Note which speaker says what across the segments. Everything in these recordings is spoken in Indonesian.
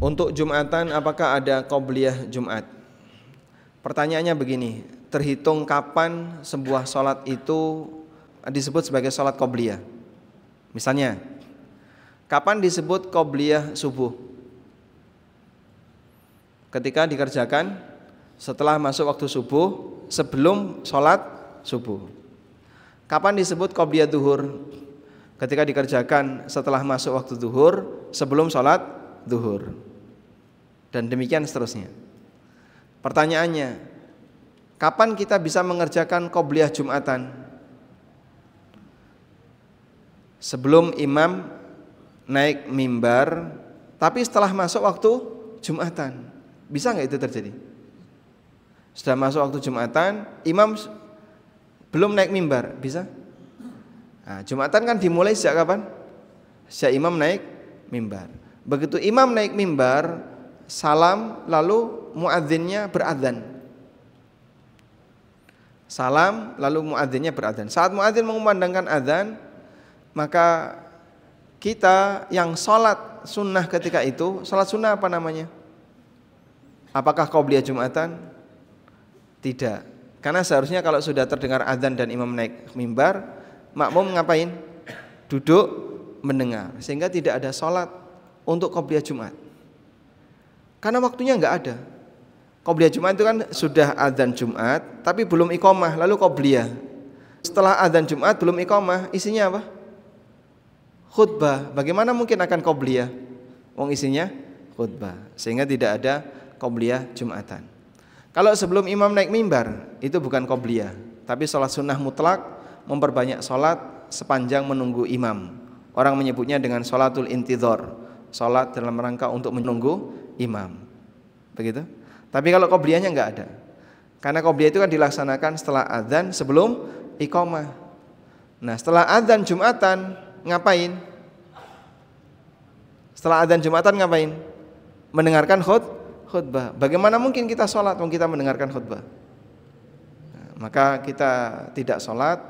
Speaker 1: Untuk Jumatan apakah ada qobliyah Jumat? Pertanyaannya begini, terhitung kapan sebuah sholat itu disebut sebagai sholat qobliyah? Misalnya, kapan disebut qobliyah subuh? Ketika dikerjakan setelah masuk waktu subuh, sebelum sholat subuh. Kapan disebut qobliyah duhur? Ketika dikerjakan setelah masuk waktu duhur, sebelum sholat duhur. Dan demikian seterusnya. Pertanyaannya, kapan kita bisa mengerjakan qobliyah Jumatan? Sebelum imam naik mimbar, tapi setelah masuk waktu Jumatan. Bisa nggak itu terjadi? Sudah masuk waktu Jumatan, imam belum naik mimbar, bisa? Nah, Jumatan kan dimulai sejak kapan? Sejak imam naik mimbar. Begitu imam naik mimbar, salam, lalu muadzinnya beradzan. Salam, lalu muadzinnya beradzan. Saat muadzin mengumandangkan adzan, maka kita yang sholat sunnah ketika itu, sholat sunnah apa namanya? Apakah qobliyah Jumatan? Tidak. Karena seharusnya kalau sudah terdengar adzan dan imam naik mimbar, makmum ngapain? Duduk mendengar. Sehingga tidak ada sholat untuk qobliyah Jumat. Karena waktunya enggak ada. Qobliyah Jumat itu kan sudah adzan Jumat, tapi belum iqamah, lalu qobliyah. Setelah adzan Jumat belum iqamah, isinya apa? Khutbah. Bagaimana mungkin akan qobliyah? Wong isinya khutbah. Sehingga tidak ada qobliyah Jumatan. Kalau sebelum imam naik mimbar, itu bukan qobliyah, tapi sholat sunnah mutlak, memperbanyak sholat sepanjang menunggu imam. Orang menyebutnya dengan sholatul intidhar, sholat dalam rangka untuk menunggu imam. Begitu. Tapi kalau qobliyahnya enggak ada. Karena qobliyah itu kan dilaksanakan setelah adzan sebelum iqamah. Nah, setelah adzan Jumatan ngapain? Setelah adzan Jumatan ngapain? Mendengarkan khutbah. Bagaimana mungkin kita sholat kalau kita mendengarkan khutbah? Nah, maka kita tidak sholat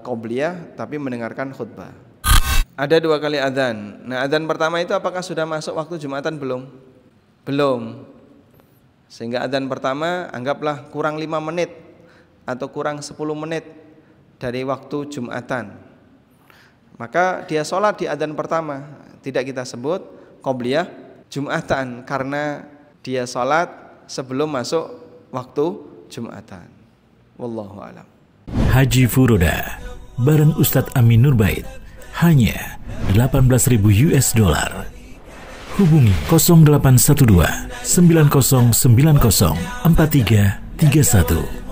Speaker 1: qobliyah tapi mendengarkan khutbah. Ada 2 kali adzan. Nah, adzan pertama itu apakah sudah masuk waktu Jumatan belum? Belum. Sehingga adzan pertama anggaplah kurang 5 menit atau kurang 10 menit dari waktu Jumatan. Maka dia sholat di adzan pertama, tidak kita sebut qobliyah Jumatan karena dia sholat sebelum masuk waktu Jumatan. Wallahu a'lam.
Speaker 2: Haji Furoda bareng Ustadz Amin Nurbait hanya $18.000. Hubungi 0812 9090 4331.